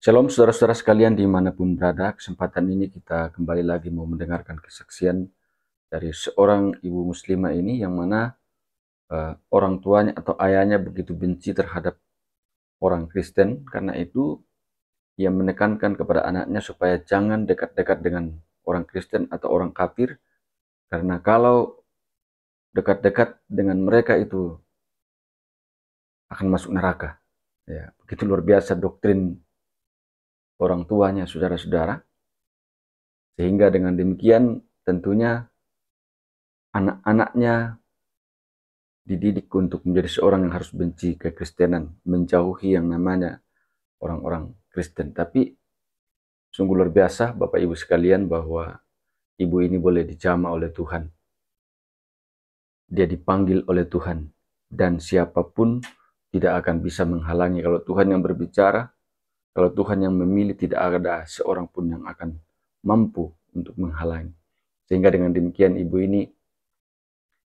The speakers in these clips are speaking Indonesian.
Shalom saudara-saudara sekalian dimanapun berada, kesempatan ini kita kembali lagi mau mendengarkan kesaksian dari seorang ibu muslimah ini yang mana orang tuanya atau ayahnya begitu benci terhadap orang Kristen. Karena itu ia menekankan kepada anaknya supaya jangan dekat-dekat dengan orang Kristen atau orang kafir, karena kalau dekat-dekat dengan mereka itu akan masuk neraka. Ya, begitu luar biasa doktrin orang tuanya, saudara-saudara. Sehingga dengan demikian tentunya anak-anaknya dididik untuk menjadi seorang yang harus benci kekristenan, menjauhi yang namanya orang-orang Kristen. Tapi sungguh luar biasa Bapak Ibu sekalian bahwa ibu ini boleh dijamah oleh Tuhan. Dia dipanggil oleh Tuhan dan siapapun tidak akan bisa menghalangi. Kalau Tuhan yang berbicara, kalau Tuhan yang memilih, tidak ada seorang pun yang akan mampu untuk menghalangi. Sehingga dengan demikian ibu ini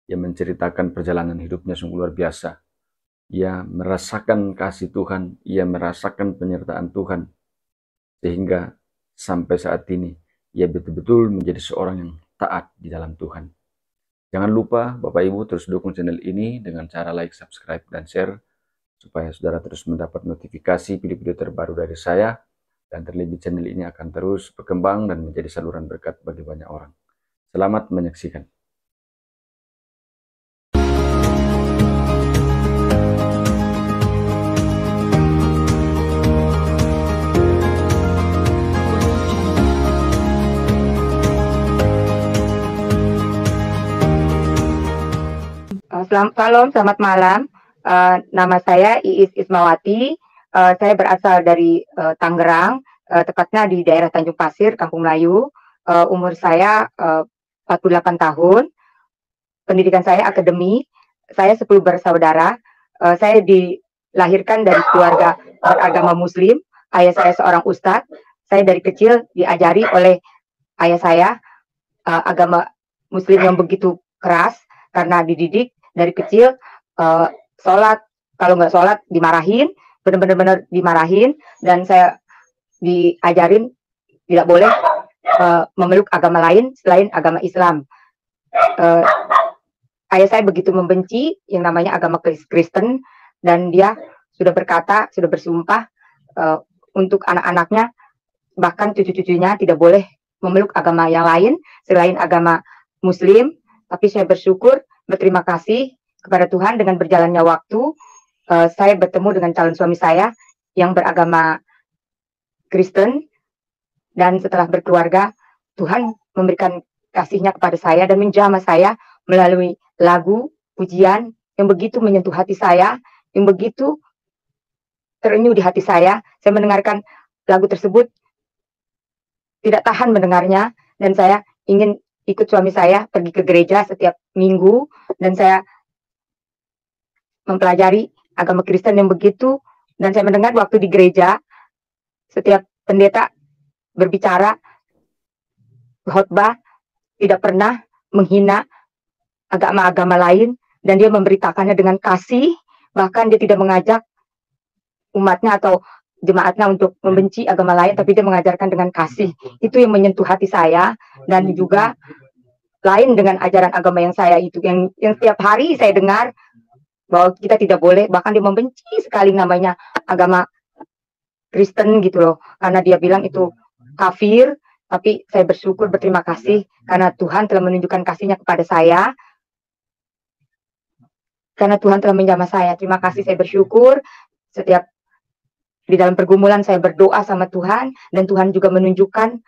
yang menceritakan perjalanan hidupnya sungguh luar biasa. Ia merasakan kasih Tuhan, ia merasakan penyertaan Tuhan, sehingga sampai saat ini ia betul-betul menjadi seorang yang taat di dalam Tuhan. Jangan lupa Bapak Ibu terus dukung channel ini dengan cara like, subscribe, dan share, supaya saudara terus mendapat notifikasi video-video terbaru dari saya, dan terlebih channel ini akan terus berkembang dan menjadi saluran berkat bagi banyak orang. Selamat menyaksikan. Selamat malam. Nama saya Iis Ismawati. Saya berasal dari Tangerang, tepatnya di daerah Tanjung Pasir, Kampung Melayu. Umur saya 48 tahun. Pendidikan saya akademik. Saya 10 bersaudara. Saya dilahirkan dari keluarga beragama Muslim. Ayah saya seorang ustadz. Saya dari kecil diajari oleh ayah saya agama Muslim yang begitu keras, karena dididik dari kecil sholat, kalau nggak sholat dimarahin, benar-benar dimarahin, dan saya diajarin tidak boleh memeluk agama lain selain agama Islam. Ayah saya begitu membenci yang namanya agama Kristen, dan dia sudah berkata, sudah bersumpah untuk anak-anaknya, bahkan cucu-cucunya tidak boleh memeluk agama yang lain selain agama Muslim. Tapi saya bersyukur, berterima kasih kepada Tuhan, dengan berjalannya waktu, saya bertemu dengan calon suami saya yang beragama Kristen, dan setelah berkeluarga, Tuhan memberikan kasih-Nya kepada saya dan menjamah saya melalui lagu, pujian yang begitu menyentuh hati saya, yang begitu terenyuh di hati saya. Saya mendengarkan lagu tersebut, tidak tahan mendengarnya, dan saya ingin ikut suami saya pergi ke gereja setiap minggu, dan saya mempelajari agama Kristen yang begitu. Dan saya mendengar waktu di gereja, setiap pendeta berbicara, khotbah, tidak pernah menghina agama-agama lain, dan dia memberitakannya dengan kasih. Bahkan dia tidak mengajak umatnya atau jemaatnya untuk membenci agama lain, tapi dia mengajarkan dengan kasih. Itu yang menyentuh hati saya, dan juga lain dengan ajaran agama yang saya itu, yang setiap hari saya dengar bahwa kita tidak boleh, bahkan dia membenci sekali namanya agama Kristen gitu loh, karena dia bilang itu kafir. Tapi saya bersyukur, berterima kasih, karena Tuhan telah menunjukkan kasih-Nya kepada saya, karena Tuhan telah menjamah saya. Terima kasih, saya bersyukur. Setiap di dalam pergumulan saya berdoa sama Tuhan, dan Tuhan juga menunjukkan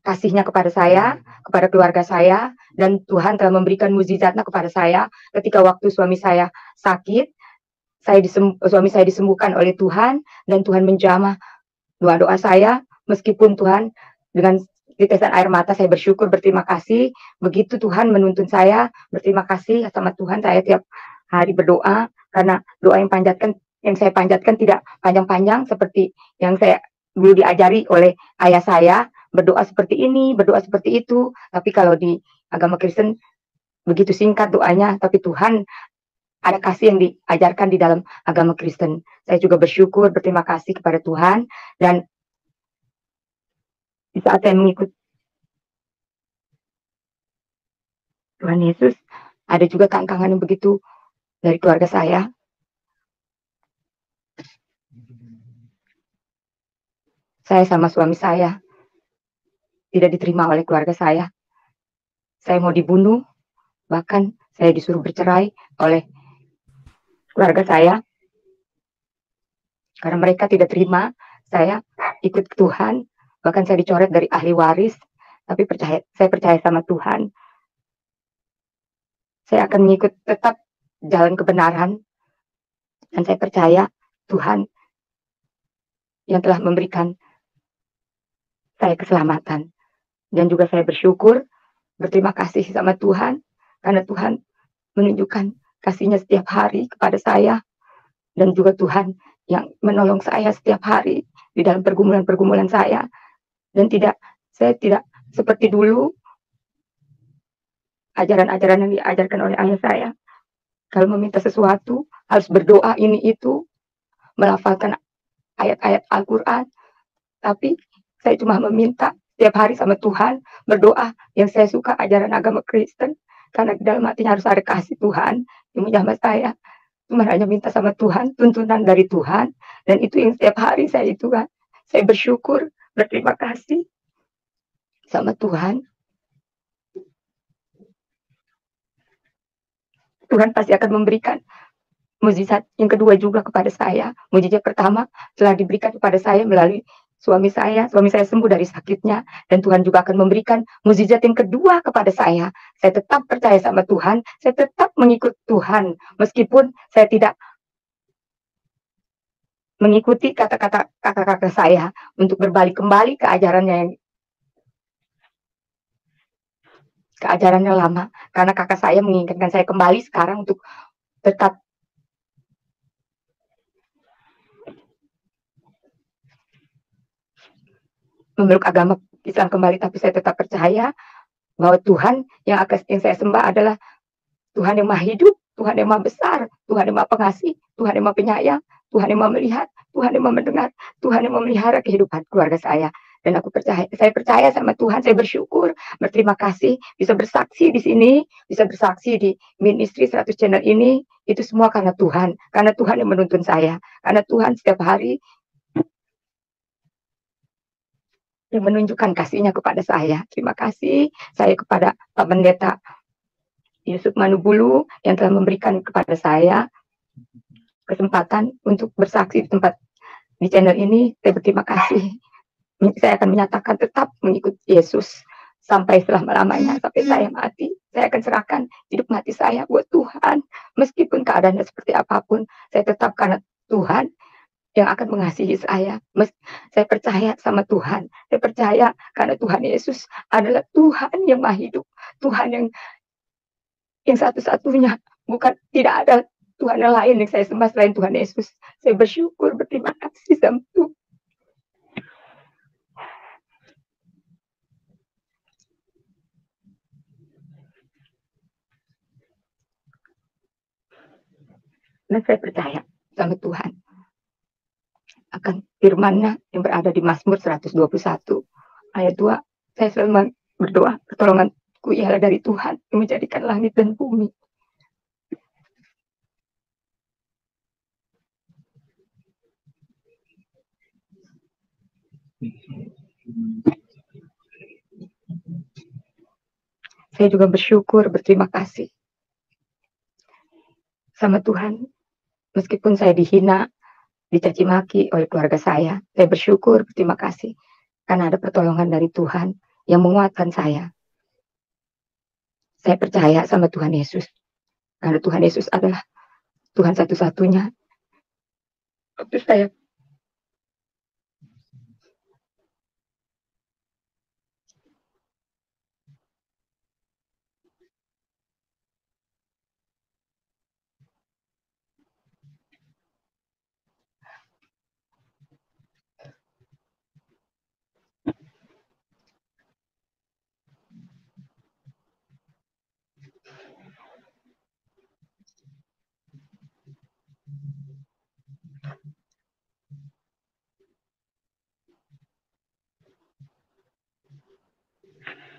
kasih-Nya kepada saya, kepada keluarga saya, dan Tuhan telah memberikan mukjizat-Nya kepada saya. Ketika waktu suami saya sakit, suami saya disembuhkan oleh Tuhan, dan Tuhan menjamah doa-doa saya. Meskipun Tuhan dengan tetesan air mata, saya bersyukur, berterima kasih. Begitu Tuhan menuntun saya, berterima kasih sama Tuhan. Saya tiap hari berdoa, karena doa yang saya panjatkan tidak panjang-panjang seperti yang saya dulu diajari oleh ayah saya, berdoa seperti ini, berdoa seperti itu. Tapi kalau di agama Kristen begitu singkat doanya, tapi Tuhan ada kasih yang diajarkan di dalam agama Kristen. Saya juga bersyukur, berterima kasih kepada Tuhan, dan Di saat saya mengikut Tuhan Yesus, ada juga tantangan yang begitu dari keluarga saya. Saya sama suami saya tidak diterima oleh keluarga saya. Saya mau dibunuh, bahkan saya disuruh bercerai oleh keluarga saya karena mereka tidak terima saya ikut Tuhan. Bahkan saya dicoret dari ahli waris, tapi saya percaya sama Tuhan. Saya akan mengikut tetap jalan kebenaran, dan saya percaya Tuhan yang telah memberikan saya keselamatan. Dan juga saya bersyukur, berterima kasih sama Tuhan, karena Tuhan menunjukkan kasih-Nya setiap hari kepada saya, dan juga Tuhan yang menolong saya setiap hari di dalam pergumulan-pergumulan saya. Dan saya tidak seperti dulu, ajaran-ajaran yang diajarkan oleh ayah saya. Kalau meminta sesuatu, harus berdoa ini itu, melafalkan ayat-ayat Al-Quran. Tapi saya cuma meminta setiap hari sama Tuhan, berdoa. Yang saya suka ajaran agama Kristen, karena di dalam hatinya harus ada kasih Tuhan yang menjamah saya. Cuma hanya minta sama Tuhan, tuntunan dari Tuhan, dan itu yang setiap hari saya itu kan. Saya bersyukur, berterima kasih sama Tuhan. Tuhan pasti akan memberikan mukjizat yang kedua juga kepada saya. Mukjizat pertama telah diberikan kepada saya melalui suami saya. Suami saya sembuh dari sakitnya, dan Tuhan juga akan memberikan mukjizat yang kedua kepada saya. Saya tetap percaya sama Tuhan, saya tetap mengikut Tuhan, meskipun saya tidak mengikuti kata-kata kakak-kakak saya untuk berbalik kembali ke ajarannya lama, karena kakak saya menginginkan saya kembali sekarang untuk tetap memeluk agama Islam kembali. Tapi saya tetap percaya bahwa Tuhan yang saya sembah adalah Tuhan yang maha hidup, Tuhan yang maha besar, Tuhan yang maha pengasih, Tuhan yang maha penyayang, Tuhan yang maha melihat, Tuhan yang maha mendengar, Tuhan yang memelihara kehidupan keluarga saya. Dan saya percaya sama Tuhan. Saya bersyukur, berterima kasih bisa bersaksi di sini, bisa bersaksi di Ministry 100 Channel ini. Itu semua karena Tuhan yang menuntun saya, karena Tuhan setiap hari yang menunjukkan kasih-Nya kepada saya. Terima kasih saya kepada Pak Pendeta Yusuf Manubulu yang telah memberikan kepada saya kesempatan untuk bersaksi di channel ini. Saya berterima kasih. Saya akan menyatakan tetap mengikut Yesus sampai selama-lamanya, sampai saya mati. Saya akan serahkan hidup mati saya buat Tuhan. Meskipun keadaannya seperti apapun, saya tetap karena Tuhan yang akan mengasihi saya. Saya percaya sama Tuhan. Saya percaya karena Tuhan Yesus adalah Tuhan yang maha hidup. Tuhan yang satu-satunya. Bukan, tidak ada Tuhan yang lain yang saya sembah selain Tuhan Yesus. Saya bersyukur, berterima kasih sama Tuhan. Dan saya percaya sama Tuhan akan firman-Nya yang berada di Mazmur 121 ayat 2. Saya selalu berdoa, pertolonganku ialah dari Tuhan yang menjadikan langit dan bumi. Saya juga bersyukur, berterima kasih sama Tuhan. Meskipun saya dihina, dicaci maki oleh keluarga saya bersyukur, berterima kasih karena ada pertolongan dari Tuhan yang menguatkan saya. Saya percaya sama Tuhan Yesus, karena Tuhan Yesus adalah Tuhan satu-satunya. Waktu saya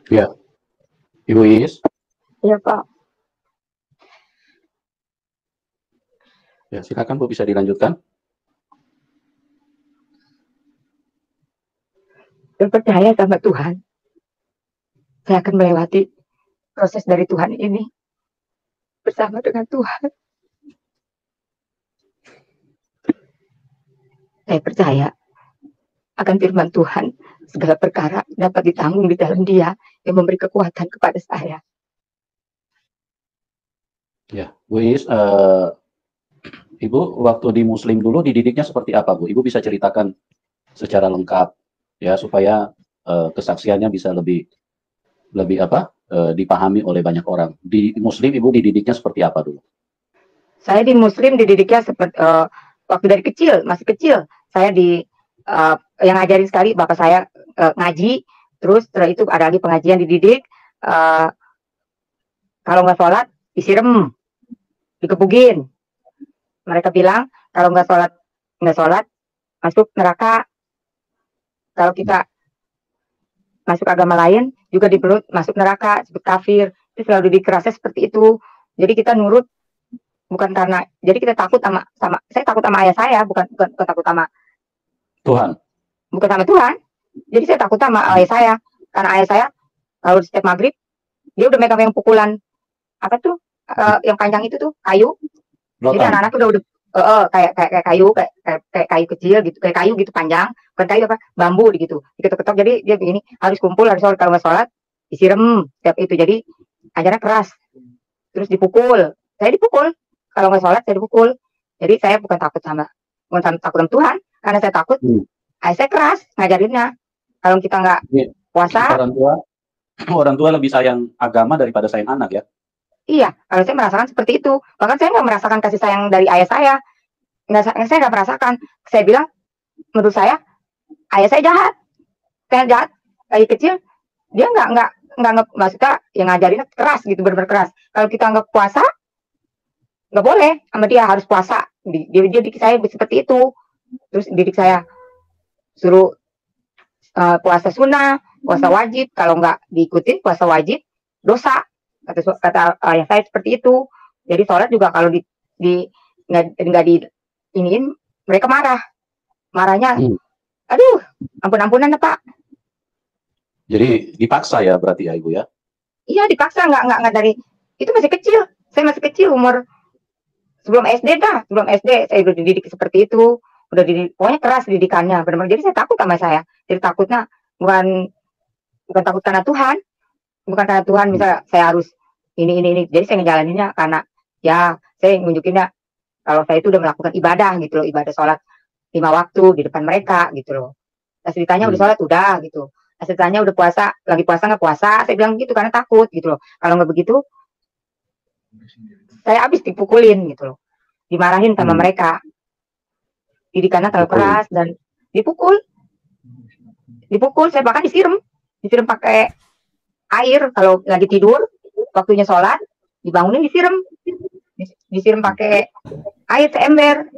Ya, Ibu Iis. Iya, Pak. Ya, silakan Bu, bisa dilanjutkan. Dan percaya sama Tuhan, saya akan melewati proses dari Tuhan ini bersama dengan Tuhan. Saya percaya akan firman Tuhan, segala perkara dapat ditanggung di dalam Dia yang memberi kekuatan kepada saya. Ya, Bu Iis, Ibu waktu di Muslim dulu dididiknya seperti apa, Bu? Ibu bisa ceritakan secara lengkap ya supaya kesaksiannya bisa lebih dipahami oleh banyak orang. Di Muslim Ibu dididiknya seperti apa dulu? Saya di Muslim dididiknya seperti waktu dari kecil, masih kecil. Saya yang ngajarin sekali bapak saya ngaji, terus setelah itu ada lagi pengajian dididik. Kalau nggak sholat disiram, dikepugin. Mereka bilang kalau nggak sholat masuk neraka. Kalau kita masuk agama lain juga diperut masuk neraka, sebut kafir. Itu selalu dikerasnya seperti itu. Jadi kita nurut bukan karena, jadi kita takut sama saya takut sama ayah saya, bukan takut sama Tuhan. Bukan sama Tuhan. Jadi saya takut sama ayah saya, karena ayah saya kalau setiap maghrib dia udah megang yang pukulan apa tuh yang panjang itu tuh kayu. Jadi anak-anak udah kayak kayu kayak kayu kecil gitu, kayak kayu gitu panjang, bukan kayu apa, bambu gitu, diketok-ketok. Jadi dia begini, harus kumpul, harus sholat, kalau nggak sholat disiram setiap itu. Jadi ajarnya keras, terus dipukul. Saya dipukul kalau nggak sholat, saya dipukul. Jadi saya bukan takut sama Tuhan, karena saya takut ayah saya keras ngajarinnya. Kalau kita nggak puasa, orang tua lebih sayang agama daripada sayang anak ya. Iya, kalau saya merasakan seperti itu. Bahkan saya nggak merasakan kasih sayang dari ayah saya. Saya nggak merasakan. Saya bilang, menurut saya, ayah saya jahat. Saya jahat. Kayak kecil, dia nggak maksudnya yang ngajarinnya keras gitu, benar-benar keras. Kalau kita nggak puasa, nggak boleh sama dia, harus puasa. Dia didik saya seperti itu. Terus didik saya suruh puasa sunnah, puasa wajib. Kalau nggak diikutin puasa wajib, dosa. Kata ayah saya seperti itu. Jadi sholat juga kalau nggak di iniin, mereka marahnya aduh, ampun-ampunan Pak. Jadi dipaksa ya berarti ya Ibu ya? Iya, dipaksa, nggak dari itu. Masih kecil, saya masih kecil, umur sebelum SD saya udah dididik seperti itu, udah pokoknya keras didikannya, benar-benar. Jadi saya takut sama saya. Jadi takutnya bukan takut karena Tuhan, misalnya saya harus ini. Jadi saya ngejalaninnya karena ya saya nunjukinnya kalau saya itu udah melakukan ibadah gitu loh, ibadah sholat 5 waktu di depan mereka gitu loh. Pas ditanya udah sholat, udah gitu. Pas ditanya udah puasa, lagi puasa nggak puasa, saya bilang gitu karena takut gitu loh. Kalau nggak begitu, saya habis dipukulin gitu loh, dimarahin sama mereka. Didikannya terlalu keras dan dipukul, saya bahkan disiram pakai air. Kalau lagi tidur, waktunya sholat, dibangunin disiram pakai air seember.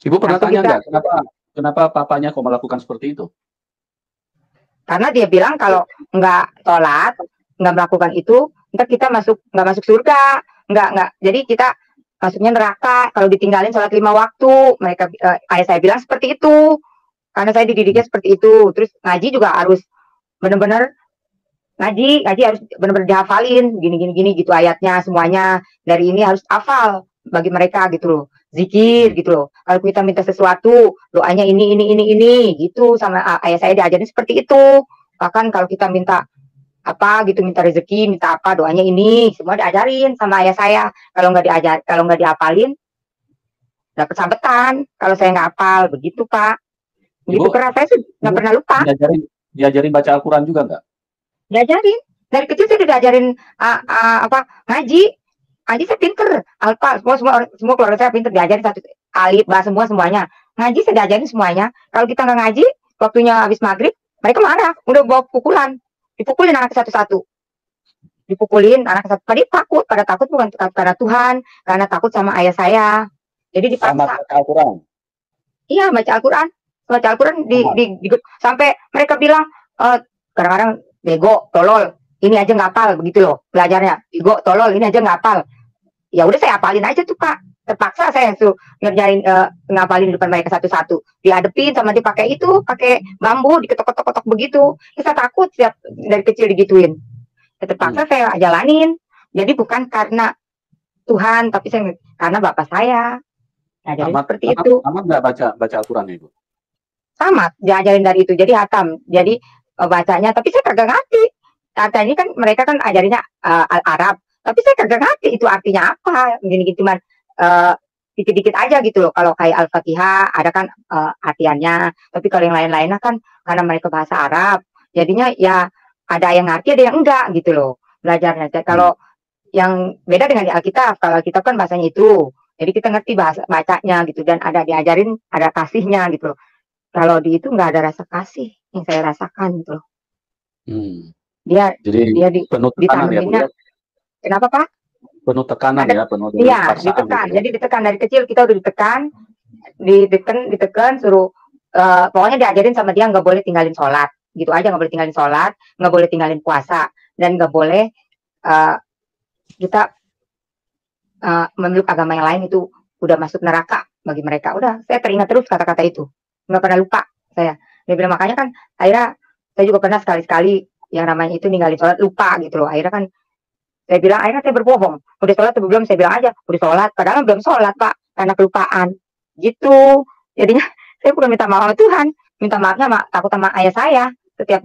Ibu pernah tanya nggak kenapa papanya kok melakukan seperti itu? Karena dia bilang kalau nggak sholat, nggak melakukan itu, ntar kita nggak masuk surga, nggak. Jadi kita masuknya neraka kalau ditinggalin sholat 5 waktu. Mereka ayah saya bilang seperti itu, karena saya dididiknya seperti itu. Terus ngaji juga harus benar-benar ngaji harus benar-benar dihafalin, gini gitu ayatnya semuanya. Dari ini harus hafal bagi mereka gitu loh. Zikir gitu loh. Kalau kita minta sesuatu, doanya ini gitu. Sama ayah saya diajarin seperti itu. Bahkan kalau kita minta apa gitu, minta rezeki, minta apa, doanya ini, semua diajarin sama ayah saya. Kalau nggak dihafalin, dapat sambetan. Kalau saya nggak hafal, begitu Pak. Begitu keras, saya nggak pernah lupa. Diajarin baca Al-Quran juga nggak? Diajarin. Dari kecil saya udah diajarin ngaji saya pinter. Alfa, semua keluarga saya pinter, diajarin satu alif, bah, semuanya. Ngaji saya diajarin semuanya. Kalau kita nggak ngaji, waktunya habis maghrib, mereka marah, udah bawa pukulan. Dipukulin anak satu-satu. Dipukulin anak satu. Pada takut bukan karena Tuhan, karena takut sama ayah saya. Jadi dipaksa. Baca Al-Quran. Iya, baca Al-Quran. Sampai mereka bilang, kadang-kadang bego, tolol, ini aja nggak hafal, begitu loh belajarnya. Bego, tolol, ini aja nggak hafal. Ya udah saya hafalin aja tuh Pak. Terpaksa saya suruh ngerjain ngapalin di depan mereka satu-satu. Dihadepin sama dia pakai itu, pakai bambu, diketok-ketok begitu. Ya, saya takut setiap dari kecil digituin. Ya, terpaksa saya jalanin. Jadi bukan karena Tuhan, tapi saya karena bapak saya. Nah, jadi seperti itu. Amat nggak baca Al-Quran itu? Tamat, diajarin dari itu. Jadi hatam. Jadi bacanya, tapi saya kagak ngerti. Kata ini kan mereka kan ajarinnya Arab. Tapi saya kagak ngerti itu artinya apa. Gini-gini cuman dikit-dikit aja gitu loh. Kalau kayak Al-Fatihah ada kan artiannya. Tapi kalau yang lain-lainnya kan karena mereka bahasa Arab. Jadinya ya ada yang ngerti, ada yang enggak gitu loh belajarnya. Kalau yang beda dengan di Alkitab. Kalau Alkitab kan bahasanya itu. Jadi kita ngerti bahasa bacanya gitu. Dan ada diajarin, ada kasihnya gitu loh. Kalau di itu nggak ada rasa kasih yang saya rasakan gitu loh. Dia penuh tekanan ya, kenapa Pak? Penuh tekanan ya, penuh iya, ditekan. Gitu. Jadi ditekan dari kecil kita udah ditekan, suruh pokoknya diajarin sama dia nggak boleh tinggalin sholat, gitu aja, nggak boleh tinggalin sholat, nggak boleh tinggalin puasa, dan nggak boleh kita memeluk agama yang lain, itu udah masuk neraka bagi mereka. Udah, saya teringat terus kata-kata itu, nggak pernah lupa saya. Dia bilang, makanya kan akhirnya saya juga pernah sekali-sekali yang namanya itu ninggalin sholat, lupa gitu loh. Akhirnya kan saya bilang, akhirnya saya berbohong. Udah sholat atau belum? Saya bilang aja, udah sholat. Padahal belum sholat, Pak. Karena kelupaan. Gitu. Jadinya, saya bukan minta maaf sama Tuhan. Minta maafnya takut sama ayah saya. Setiap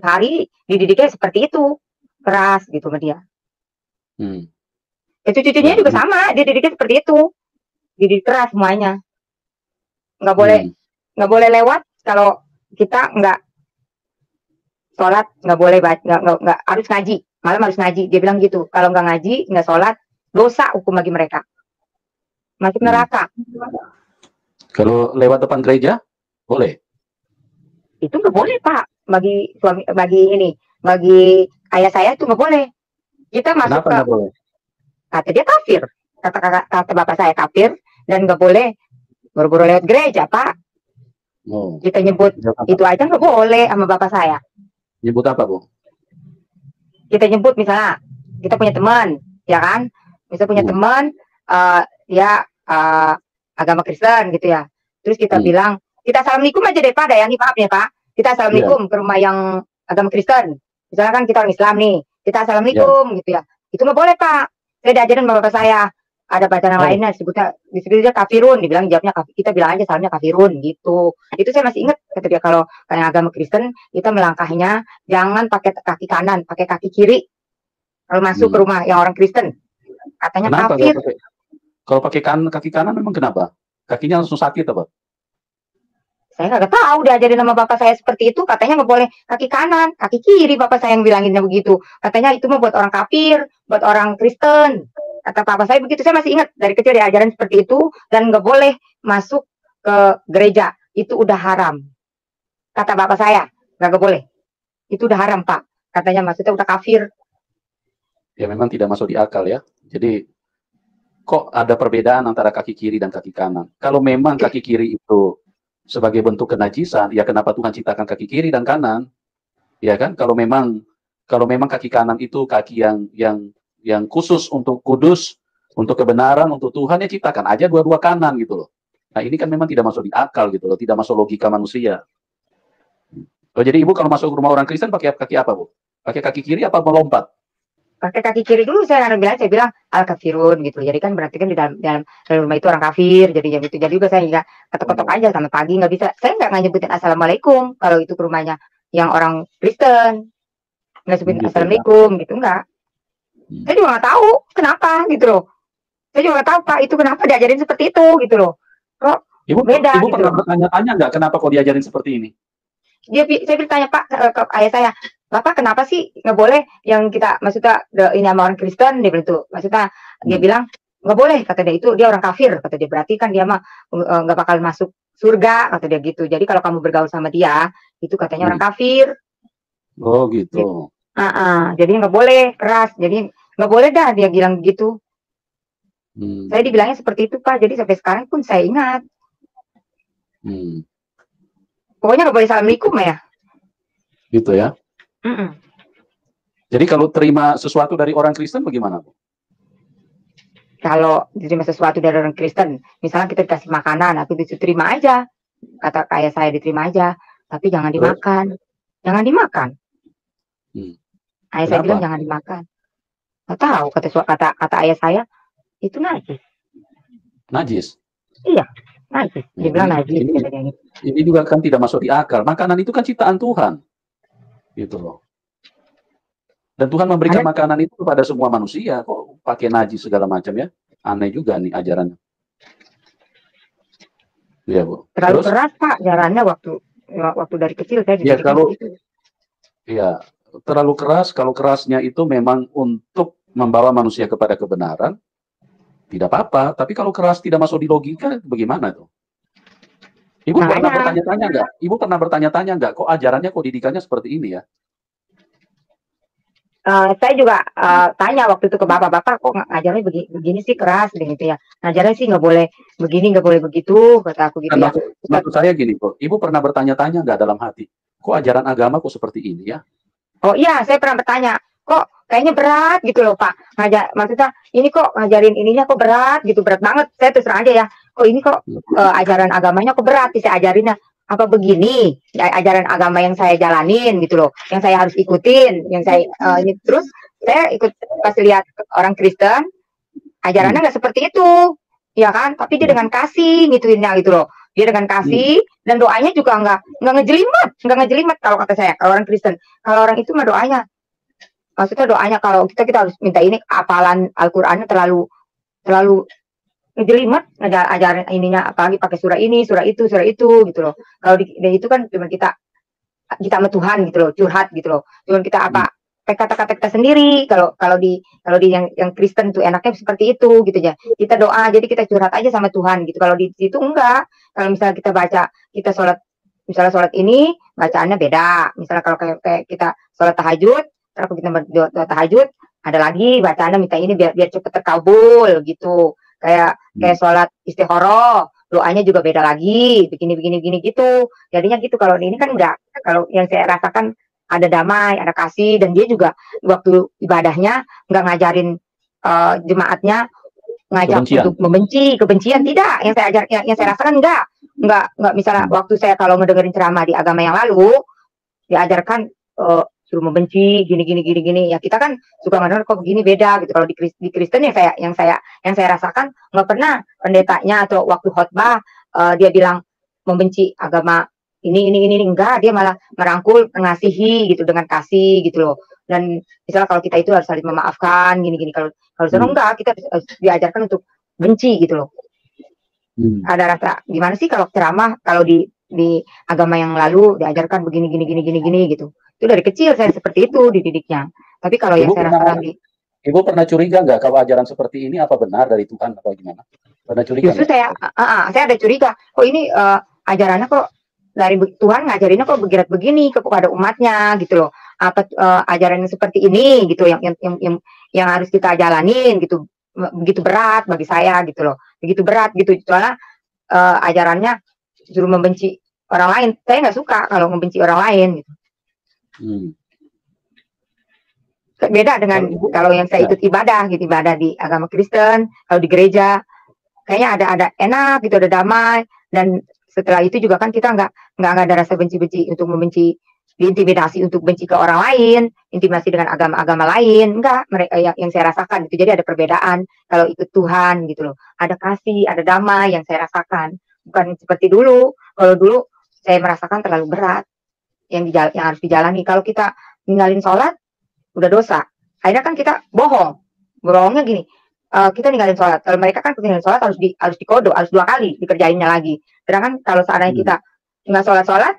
hari dididiknya seperti itu. Keras gitu sama dia. Itu cucunya juga sama. Dididiknya seperti itu. Dididik keras semuanya. Nggak boleh lewat kalau kita nggak sholat, nggak boleh baca, nggak harus ngaji. Malam harus ngaji. Dia bilang gitu. Kalau nggak ngaji, nggak sholat, dosa hukum bagi mereka. Masuk neraka. Kalau lewat depan gereja, boleh? Itu nggak boleh, Pak. Bagi ayah saya itu nggak boleh. Kita masuk Kenapa nggak boleh? Kata dia kafir. Kata bapak saya kafir. Dan nggak boleh buru-buru lewat gereja, Pak. Kita nyebut itu aja nggak boleh sama bapak saya. Nyebut apa, Bu? Kita nyebut misalnya kita punya teman, ya kan? Bisa punya teman dia agama Kristen gitu ya. Terus kita bilang, kita assalamualaikum aja deh Pak, Dayani, maaf ya Pak. Kita assalamualaikum ke rumah yang agama Kristen. Misalnya kan kita orang Islam nih, kita assalamualaikum gitu ya. Itu nggak boleh Pak. Saya diajarin sama bapak saya. Ada bacaan lainnya disebutnya kafirun, dibilang jawabnya kita bilang aja salamnya kafirun gitu. Itu saya masih ingat kata dia, kalau kayak agama Kristen kita melangkahnya jangan pakai kaki kanan, pakai kaki kiri. Kalau masuk ke rumah yang orang Kristen, katanya kenapa, kafir. Kalau pakai kaki kanan memang kenapa? Kakinya langsung sakit apa? Saya nggak tahu, diajarin sama bapak saya seperti itu, katanya nggak boleh kaki kanan, kaki kiri, bapak saya yang bilanginnya begitu. Katanya itu mah buat orang kafir, buat orang Kristen. Kata papa saya begitu, saya masih ingat dari kecil diajarin seperti itu, dan nggak boleh masuk ke gereja, itu udah haram. Kata bapak saya, nggak boleh, itu udah haram Pak, katanya maksudnya udah kafir. Ya memang tidak masuk di akal ya. Jadi kok ada perbedaan antara kaki kiri dan kaki kanan? Kalau memang kaki kiri itu sebagai bentuk kenajisan, ya kenapa Tuhan ciptakan kaki kiri dan kanan? Ya kan? Kalau memang kaki kanan itu kaki yang khusus untuk kudus, untuk kebenaran, untuk Tuhan, ya ciptakan aja dua-dua kanan gitu loh. Nah ini kan memang tidak masuk di akal gitu loh, tidak masuk logika manusia. Oh, jadi Ibu kalau masuk rumah orang Kristen pakai kaki apa Bu? Pakai kaki kiri apa melompat? Pakai kaki kiri dulu, saya bilang al-kafirun gitu. Jadi kan berarti kan di dalam rumah itu orang kafir, jadi gitu. Jadi juga saya nggak ketok-ketok aja sampai pagi, nggak bisa. Saya nggak nyebutin assalamualaikum kalau itu ke rumahnya yang orang Kristen, nggak sebutin assalamualaikum gitu, enggak. Saya juga nggak tahu kenapa gitu loh. Saya juga nggak tahu Pak itu kenapa diajarin seperti itu gitu loh. Kok Ibu beda? Ibu gitu pernah bertanya-tanya nggak kenapa kok diajarin seperti ini? Saya bertanya Pak ke ayah saya, Bapak kenapa sih nggak boleh yang kita maksudnya ini sama orang Kristen, dia bilang tuh, maksudnya dia bilang nggak boleh, kata dia, itu dia orang kafir, kata dia, berarti kan dia mah nggak bakal masuk surga, kata dia gitu. Jadi kalau kamu bergaul sama dia itu katanya orang kafir. Oh gitu. Jadi nggak boleh keras, jadi nggak boleh dah dia bilang gitu. Saya dibilangnya seperti itu Pak, jadi sampai sekarang pun saya ingat. Pokoknya nggak boleh assalamualaikum ya. Gitu ya. Jadi kalau terima sesuatu dari orang Kristen bagaimana, Bu? Kalau diterima sesuatu dari orang Kristen, misalnya kita dikasih makanan, aku diterima aja, kata kayak saya diterima aja, tapi jangan Terus? dimakan, jangan dimakan. Ayah saya bilang Kenapa? jangan dimakan. Nggak tahu kata ayah saya itu najis. Najis. Iya, najis. Dia bilang najis. Ini juga kan tidak masuk di akal. Makanan itu kan ciptaan Tuhan, gitu loh. Dan Tuhan memberikan makanan itu kepada semua manusia, kok pakai najis segala macam ya? Aneh juga nih ajarannya. Iya, Bu. Terlalu keras, Pak, ajarannya waktu dari kecil saya ya, kalau iya, terlalu keras. Kalau kerasnya itu memang untuk membawa manusia kepada kebenaran, tidak apa-apa. Tapi kalau keras tidak masuk di logika, bagaimana tuh? Ibu pernah bertanya-tanya nggak? Ibu pernah bertanya-tanya nggak? Kok ajarannya, kok didikannya seperti ini ya? Saya juga tanya waktu itu ke bapak-bapak, kok ngajarnya begini sih keras gitu ya. Ngajarnya sih nggak boleh begini, nggak boleh begitu, kata aku gitu ya. Maksud saya gini kok, Ibu pernah bertanya-tanya nggak dalam hati, kok ajaran agama kok seperti ini ya? Oh iya, saya pernah bertanya, kok kayaknya berat gitu loh Pak. Maksudnya ini kok ngajarin ininya kok berat gitu, berat banget. Saya terus terang aja ya, kok ini kok ajaran agamanya kok berat sih saya ajarinnya. Apa begini ajaran agama yang saya jalanin gitu loh, yang saya harus ikutin, yang saya ini terus saya ikut pas lihat orang Kristen ajarannya nggak seperti itu, ya kan? Tapi dia dengan kasih gituinnya gitu loh, dia dengan kasih dan doanya juga nggak ngejelimet kalau kata saya. Kalau orang Kristen, kalau orang itu mah doanya, maksudnya doanya kalau kita harus minta ini, hafalan Al-Qur'annya terlalu ngejelimet ajaran ininya, apalagi pakai surah ini, surah itu gitu loh. Kalau itu kan cuma kita sama Tuhan gitu loh, curhat gitu loh. Cuma kita kata-kata kita sendiri. Kalau di yang Kristen tuh enaknya seperti itu gitu ya. Kita doa, jadi kita curhat aja sama Tuhan gitu. Kalau di situ enggak. Kalau misalnya kita baca, kita sholat ini bacaannya beda. Misalnya kalau kayak kita sholat tahajud, terus kita berdoa tahajud, ada lagi bacaannya minta ini biar cepat terkabul gitu. Kayak sholat istikharah, doanya juga beda lagi, begini gitu. Jadinya gitu. Kalau ini kan enggak. Kalau yang saya rasakan ada damai, ada kasih, dan dia juga waktu ibadahnya enggak ngajarin jemaatnya ngajak untuk membenci, kebencian, tidak. Yang saya rasakan enggak misalnya waktu saya kalau ngedengerin ceramah di agama yang lalu diajarkan suruh membenci gini ya, kita kan suka ngedenger kok begini beda gitu. Kalau di Kristen yang saya rasakan nggak pernah pendetanya atau waktu khotbah dia bilang membenci agama ini enggak, dia malah merangkul, mengasihi gitu dengan kasih gitu loh. Dan misalnya kalau kita itu harus saling memaafkan gini kalau sana enggak, kita diajarkan untuk benci gitu loh. Ada rasa gimana sih kalau ceramah, kalau di agama yang lalu diajarkan begini gitu. Itu dari kecil saya seperti itu dididiknya. Tapi kalau yang saya rasakan Ibu pernah curiga nggak kalau ajaran seperti ini apa benar dari Tuhan atau gimana? Pernah curiga? Justru saya ada curiga. Kok ini ajarannya kok dari Tuhan ngajarinnya kok begini kepada umatnya gitu loh. Apa ajaran yang seperti ini gitu yang harus kita jalanin gitu. Begitu berat bagi saya gitu loh. Begitu berat gitu. Soalnya ajarannya suruh membenci orang lain. Saya nggak suka kalau membenci orang lain gitu. Beda dengan kalau yang saya ikut ibadah gitu, ibadah di agama Kristen, kalau di gereja kayaknya ada enak gitu, ada damai, dan setelah itu juga kan kita nggak ada rasa benci untuk membenci, diintimidasi untuk benci ke orang lain, intimidasi dengan agama-agama lain, enggak. Mereka yang saya rasakan itu, jadi ada perbedaan kalau ikut Tuhan gitu loh, ada kasih, ada damai yang saya rasakan, bukan seperti dulu. Kalau dulu saya merasakan terlalu berat yang harus dijalani. Kalau kita ninggalin sholat udah dosa, akhirnya kan kita bohongnya gini, kita ninggalin sholat. Kalau mereka kan ninggalin sholat harus dikodok, harus 2 kali dikerjainnya lagi. Sedangkan kalau seandainya kita nggak sholat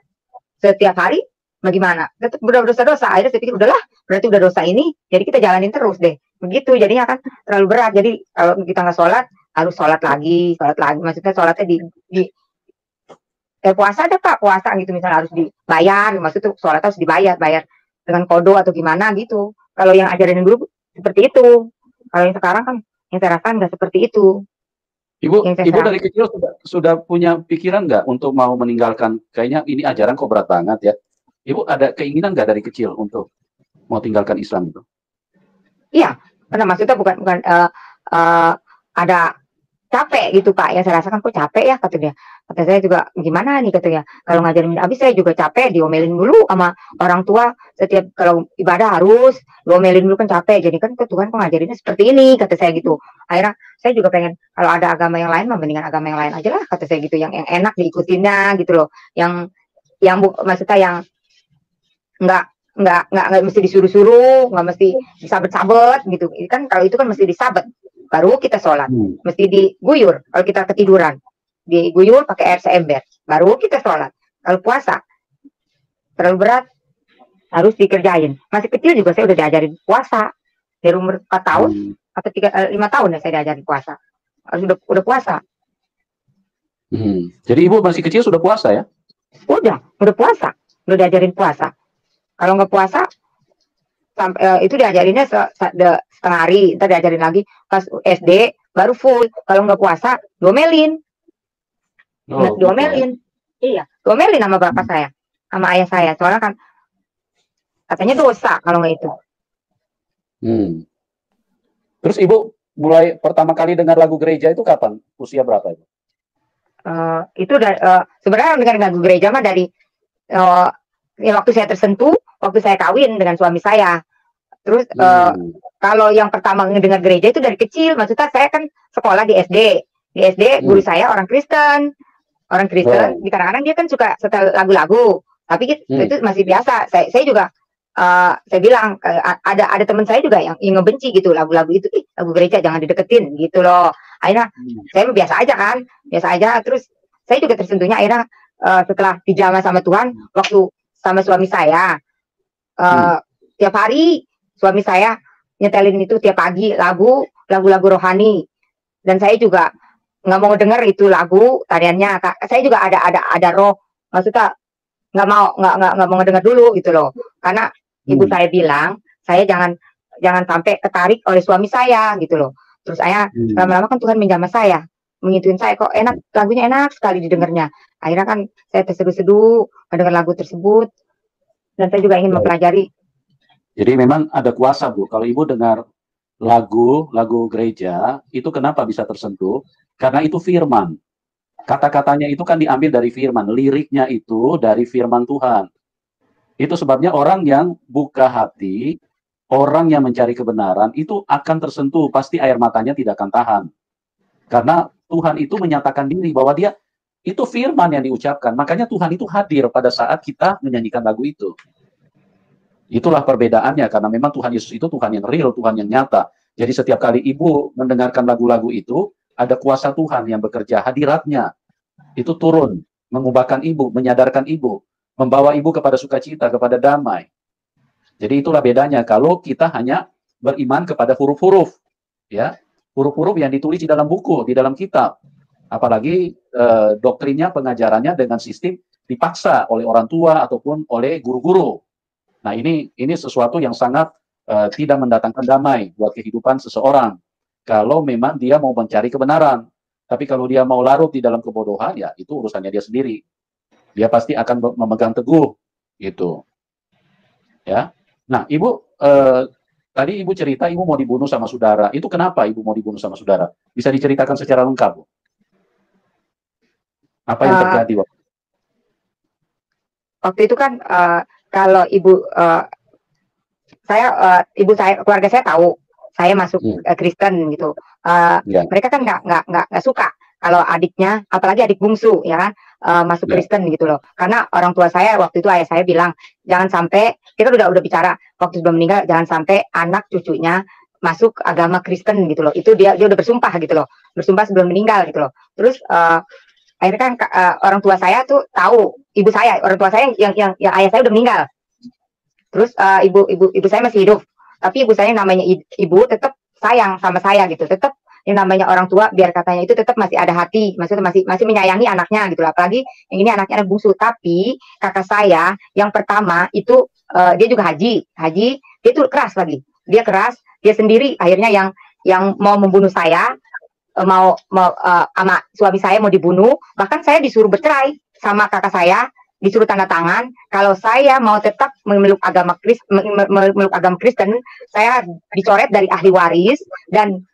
setiap hari, bagaimana? Tetap udah dosa-dosa. Akhirnya saya pikir udahlah, berarti udah dosa ini, jadi kita jalanin terus deh. Begitu, jadinya kan terlalu berat. Jadi kalau kita nggak sholat, harus sholat lagi. Maksudnya sholatnya puasa deh Pak, puasa gitu misalnya harus dibayar. Maksudnya sholat harus bayar dengan kodo atau gimana gitu. Kalau yang ajaran dulu seperti itu. Kalau yang sekarang kan yang saya rasakan nggak seperti itu. Ibu dari kecil sudah punya pikiran nggak untuk mau meninggalkan? Kayaknya ini ajaran kok berat banget ya. Ibu ada keinginan nggak dari kecil untuk mau tinggalkan Islam itu? Iya, karena maksudnya bukan ada capek gitu Pak, yang saya rasakan kok capek ya kata dia. Kata saya juga gimana nih katanya, kalau ngajarin habis saya juga capek, diomelin dulu sama orang tua, setiap kalau ibadah harus diomelin dulu kan capek, jadi kan Tuhan kok ngajarinnya seperti ini, kata saya gitu. Akhirnya saya juga pengen kalau ada agama yang lain, mendingan agama yang lain aja lah, kata saya gitu, yang enak diikutinnya gitu loh, yang maksudnya yang nggak nggak mesti disuruh-suruh, nggak mesti disabet-sabet gitu. Ini kan kalau itu kan mesti disabet, baru kita sholat. Mesti diguyur kalau kita ketiduran, diguyur pakai air seember, baru kita sholat. Kalau puasa terlalu berat, harus dikerjain. Masih kecil juga saya udah diajarin puasa dari umur 4 tahun atau 5 tahun ya saya diajarin puasa. Harus udah puasa. Jadi ibu masih kecil sudah puasa ya? Udah puasa, udah diajarin puasa. Kalau nggak puasa, sampai itu diajarinnya setengah hari, ntar diajarin lagi pas SD baru full. Kalau nggak puasa, diomelin, diomelin, iya, diomelin sama bapak saya, sama ayah saya. Soalnya kan katanya dosa kalau nggak itu. Terus ibu mulai pertama kali dengar lagu gereja itu kapan? Usia berapa itu? Itu sebenarnya dengar lagu gereja mah dari waktu saya tersentuh, waktu saya kawin dengan suami saya. Terus kalau yang pertama mendengar gereja itu dari kecil, maksudnya saya kan sekolah di SD. Di SD guru saya orang Kristen. Kadang-kadang dia kan suka setel lagu-lagu. Tapi itu masih biasa. Saya juga saya bilang ada teman saya juga yang ngebenci gitu lagu-lagu itu, lagu gereja jangan dideketin gitu loh. Akhirnya saya biasa aja kan, biasa aja. Terus saya juga tersentuhnya akhirnya setelah dijamah sama Tuhan, waktu sama suami saya tiap hari suami saya nyetelin itu tiap pagi lagu-lagu rohani, dan saya juga nggak mau denger itu lagu tariannya. Saya juga ada roh, maksudnya nggak mau denger dulu gitu loh, karena ibu saya bilang saya jangan sampai ketarik oleh suami saya gitu loh. Terus saya lama-lama kan Tuhan menjamah saya, mengituin saya, kok enak, lagunya enak sekali didengarnya. Akhirnya kan saya terseduh-seduh mendengar lagu tersebut, dan saya juga ingin mempelajari. Jadi memang ada kuasa Bu, kalau ibu dengar lagu gereja, itu kenapa bisa tersentuh? Karena itu firman. Kata-katanya itu kan diambil dari firman, liriknya itu dari firman Tuhan. Itu sebabnya orang yang buka hati, orang yang mencari kebenaran, itu akan tersentuh, pasti air matanya tidak akan tahan. Karena Tuhan itu menyatakan diri bahwa dia, itu firman yang diucapkan. Makanya Tuhan itu hadir pada saat kita menyanyikan lagu itu. Itulah perbedaannya, karena memang Tuhan Yesus itu Tuhan yang real, Tuhan yang nyata. Jadi setiap kali ibu mendengarkan lagu-lagu itu, ada kuasa Tuhan yang bekerja, hadiratnya itu turun, mengubahkan ibu, menyadarkan ibu, membawa ibu kepada sukacita, kepada damai. Jadi itulah bedanya kalau kita hanya beriman kepada huruf-huruf, ya, huruf-huruf yang ditulis di dalam buku, di dalam kitab. Apalagi doktrinnya, pengajarannya dengan sistem dipaksa oleh orang tua ataupun oleh guru-guru. Nah ini sesuatu yang sangat tidak mendatangkan damai buat kehidupan seseorang. Kalau memang dia mau mencari kebenaran. Tapi kalau dia mau larut di dalam kebodohan, ya itu urusannya dia sendiri. Dia pasti akan memegang teguh, gitu. Ya. Nah, ibu tadi ibu cerita ibu mau dibunuh sama saudara. Itu kenapa ibu mau dibunuh sama saudara? Bisa diceritakan secara lengkap, Bu? Apa yang terjadi waktu itu kan kalau ibu saya keluarga saya tahu saya masuk Kristen gitu. Mereka kan nggak suka kalau adiknya, apalagi adik bungsu ya kan, masuk Kristen gitu loh. Karena orang tua saya waktu itu, ayah saya bilang jangan sampai, kita udah bicara waktu sebelum meninggal, jangan sampai anak cucunya masuk agama Kristen gitu loh. Itu dia udah bersumpah gitu loh, bersumpah sebelum meninggal gitu loh. Terus akhirnya kan orang tua saya tuh tahu, orang tua saya yang ayah saya udah meninggal. Terus ibu saya masih hidup, tapi ibu saya namanya ibu tetap sayang sama saya gitu, tetap yang namanya orang tua biar katanya itu tetap masih ada hati, maksudnya masih menyayangi anaknya gitu. Apalagi yang ini anaknya anak bungsu. Tapi kakak saya yang pertama itu dia juga haji, dia tuh keras lagi, dia keras, dia sendiri akhirnya yang mau membunuh saya, mau sama suami saya mau dibunuh. Bahkan saya disuruh bercerai sama kakak saya disuruh tanda tangan kalau saya mau tetap memeluk agama Kristen, saya dicoret dari ahli waris dan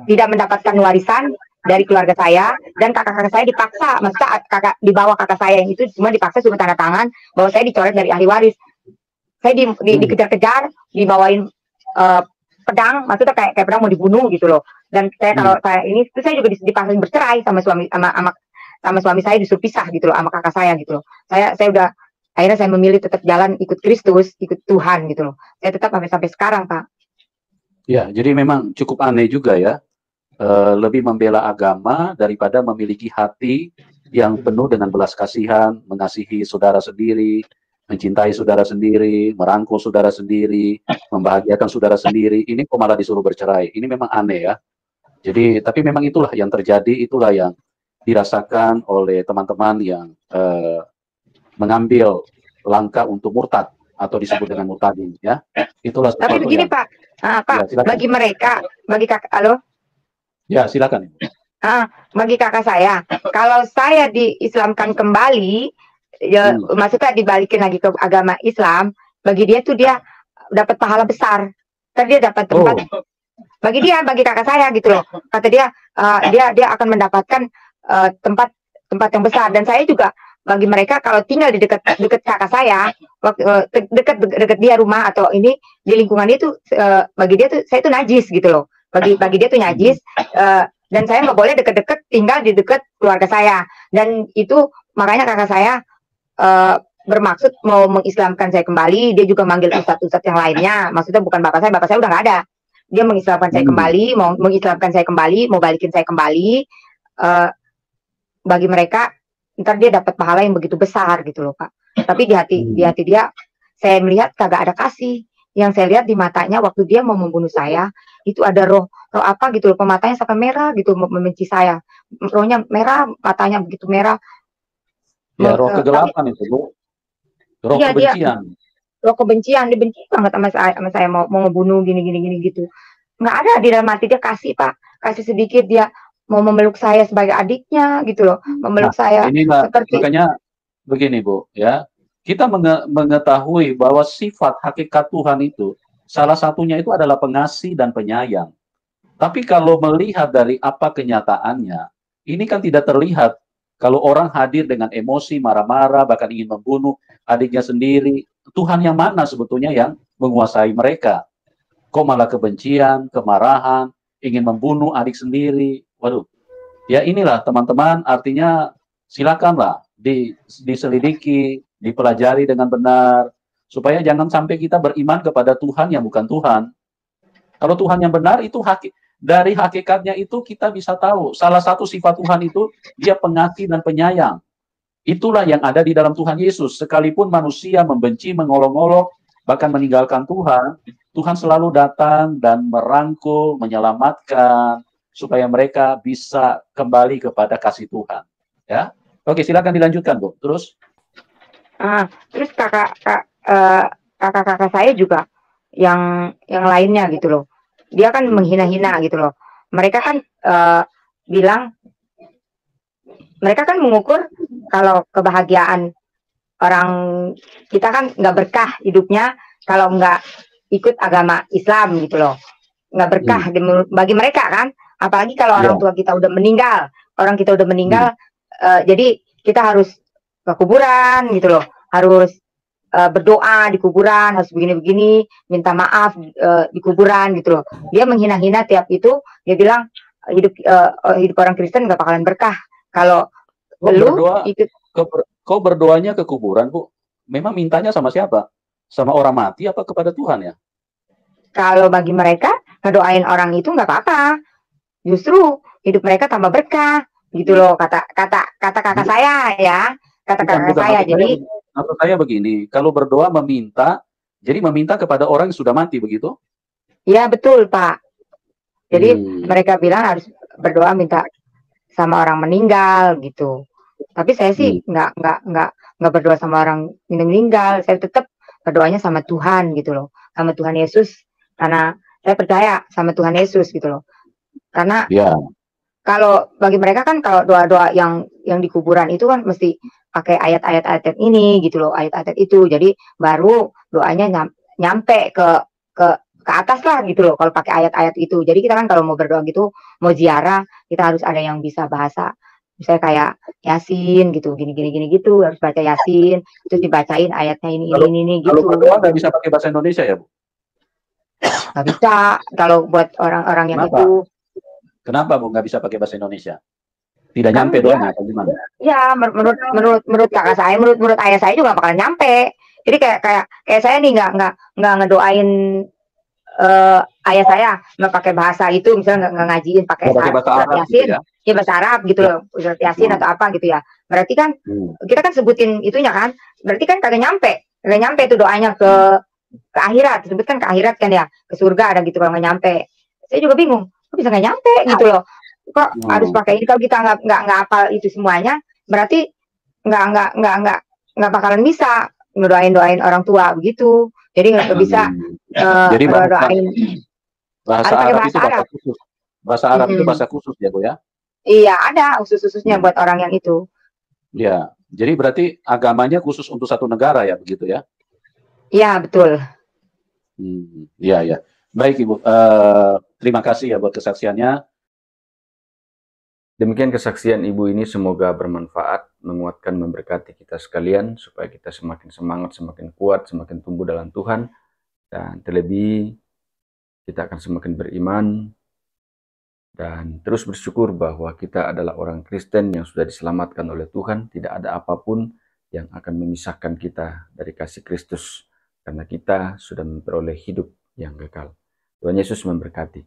tidak mendapatkan warisan dari keluarga saya, dan kakak-kakak saya dipaksa, maksudnya di bawah kakak saya yang itu cuma dipaksa suruh tanda tangan bahwa saya dicoret dari ahli waris. Saya dikejar-kejar, dibawain pedang, maksudnya kayak pedang mau dibunuh gitu loh. Dan saya kalau saya ini, itu saya juga dipaksa bercerai sama suami saya, disuruh pisah gitu loh sama kakak saya gitu loh. Saya udah akhirnya saya memilih tetap jalan ikut Kristus, ikut Tuhan gitu loh. Saya tetap sampai sekarang, Pak. Ya, jadi memang cukup aneh juga ya. Lebih membela agama daripada memiliki hati yang penuh dengan belas kasihan, mengasihi saudara sendiri, mencintai saudara sendiri, merangkul saudara sendiri, membahagiakan saudara sendiri. Ini kok malah disuruh bercerai. Ini memang aneh ya. Jadi, tapi memang itulah yang terjadi, itulah yang dirasakan oleh teman-teman yang mengambil langkah untuk murtad atau disebut dengan murtadin ya. Itulah sesuatu. Tapi begini Pak, Pak, ya, bagi mereka, bagi kakak, halo? Ya, silakan. Bagi kakak saya, kalau saya diislamkan kembali, ya, maksudnya dibalikin lagi ke agama Islam, bagi dia tuh dia dapat pahala besar. Tadi dia dapat tempat. Bagi kakak saya gitu loh. Kata dia, dia akan mendapatkan tempat yang besar. Dan saya juga bagi mereka kalau tinggal di dekat kakak saya, dekat dia rumah atau ini di lingkungan itu, bagi dia tuh saya tuh najis gitu loh. Bagi dia tuh najis, dan saya nggak boleh deket-deket tinggal di dekat keluarga saya. Dan itu makanya kakak saya bermaksud mau mengislamkan saya kembali. Dia juga manggil ustadz-ustadz yang lainnya, maksudnya bukan bapak saya udah nggak ada. Dia mengislamkan saya kembali, mau mengislamkan saya kembali, mau balikin saya kembali. Bagi mereka ntar dia dapat pahala yang begitu besar gitu loh Pak. Tapi di hati dia saya melihat kagak ada kasih. Yang saya lihat di matanya waktu dia mau membunuh saya, itu ada roh apa gitu loh, matanya sampai merah gitu, membenci saya. Rohnya merah, matanya begitu merah. Ya, roh kegelapan itu, Bu. Roh kebencian. Roh kebencian, dia benci banget sama saya mau ngebunuh gini gitu. Nggak ada di dalam hati dia kasih, Pak. Kasih sedikit, dia mau memeluk saya sebagai adiknya gitu loh. Memeluk saya seperti makanya begini, Bu, ya. Kita mengetahui bahwa sifat hakikat Tuhan itu salah satunya itu adalah pengasih dan penyayang. Tapi kalau melihat dari apa kenyataannya, ini kan tidak terlihat. Kalau orang hadir dengan emosi, marah-marah, bahkan ingin membunuh adiknya sendiri, Tuhan yang mana sebetulnya yang menguasai mereka? Kok malah kebencian, kemarahan, ingin membunuh adik sendiri? Waduh, ya inilah teman-teman, artinya silakanlah diselidiki, dipelajari dengan benar, supaya jangan sampai kita beriman kepada Tuhan yang bukan Tuhan. Kalau Tuhan yang benar itu dari hakikatnya itu kita bisa tahu. Salah satu sifat Tuhan itu dia pengasih dan penyayang. Itulah yang ada di dalam Tuhan Yesus. Sekalipun manusia membenci, mengolok-olok, bahkan meninggalkan Tuhan, Tuhan selalu datang dan merangkul, menyelamatkan, supaya mereka bisa kembali kepada kasih Tuhan. Ya, oke, silakan dilanjutkan, Bu. Terus? Terus kakak-kakak saya juga yang lainnya gitu loh. Dia kan menghina-hina gitu loh. Mereka kan bilang, mereka kan mengukur kalau kebahagiaan orang kita kan nggak berkah hidupnya kalau nggak ikut agama Islam gitu loh. Nggak berkah bagi mereka kan. Apalagi kalau orang tua kita udah meninggal. Orang kita udah meninggal, jadi kita harus ke kuburan gitu loh. Harus berdoa di kuburan, harus begini-begini, minta maaf di kuburan gitu loh. Dia menghina-hina tiap itu, dia bilang hidup orang Kristen nggak bakalan berkah kalau kau berdoanya ke kuburan, Bu. Memang mintanya sama siapa? Sama orang mati apa kepada Tuhan ya? Kalau bagi mereka ngedoain orang itu nggak apa-apa, justru hidup mereka tambah berkah gitu loh, kata kakak saya ya, kata kakak saya. Jadi maksud saya begini, kalau berdoa meminta, jadi meminta kepada orang yang sudah mati begitu? Iya betul Pak. Jadi mereka bilang harus berdoa minta sama orang meninggal gitu. Tapi saya sih nggak berdoa sama orang meninggal. Saya tetap berdoanya sama Tuhan gitu loh, sama Tuhan Yesus, karena saya percaya sama Tuhan Yesus gitu loh. Karena kalau bagi mereka kan kalau doa-doa yang di kuburan itu kan mesti pakai ayat-ayat ini gitu loh, ayat-ayat itu. Jadi baru doanya nyampe ke atas lah gitu loh kalau pakai ayat-ayat itu. Jadi kita kan kalau mau berdoa gitu, mau ziarah, kita harus ada yang bisa bahasa. Misalnya kayak Yasin gitu, gini gitu, harus baca Yasin, terus dibacain ayatnya ini Kalau gitu. berdoa nggak bisa pakai bahasa Indonesia ya, Bu? Nggak bisa kalau buat orang-orang yang Kenapa? itu. Kenapa, Bu, nggak bisa pakai bahasa Indonesia? Tidak Kan nyampe dia, doanya atau gimana? ya menurut kakak saya, menurut ayah saya juga bakal nyampe. Jadi kayak saya nih nggak ngedoain ayah saya nggak pakai bahasa itu, misalnya nggak ngajiin pakai Nggak pakai bahasa surat Arab gitu Yasin, ya? ya bahasa Arab gitu Ya. loh, surat Yasin atau apa gitu ya. Berarti kan kita kan sebutin itunya kan, berarti kan kagak nyampe itu doanya ke akhirat, disebutkan ke akhirat kan ya, ke surga ada gitu kalau nggak nyampe. Saya juga bingung, kok bisa nggak nyampe gitu loh, kok harus pakai ini. Kalau kita nggak hafal itu semuanya, berarti nggak bakalan bisa ngedoain orang tua begitu. Jadi nggak bisa Jadi doain. bahasa Harus pakai Arab bahasa itu bahasa Arab. khusus. Bahasa Arab itu bahasa khusus ya, Bu ya? Iya, ada khusus-khususnya buat orang yang itu. Ya, jadi berarti agamanya khusus untuk satu negara ya, begitu ya? Iya, betul. Iya, ya. Baik, Ibu. Terima kasih ya buat kesaksiannya. Demikian kesaksian Ibu ini, semoga bermanfaat, menguatkan, memberkati kita sekalian, supaya kita semakin semangat, semakin kuat, semakin tumbuh dalam Tuhan, dan terlebih kita akan semakin beriman, dan terus bersyukur bahwa kita adalah orang Kristen yang sudah diselamatkan oleh Tuhan. Tidak ada apapun yang akan memisahkan kita dari kasih Kristus, karena kita sudah memperoleh hidup yang kekal. Tuhan Yesus memberkati.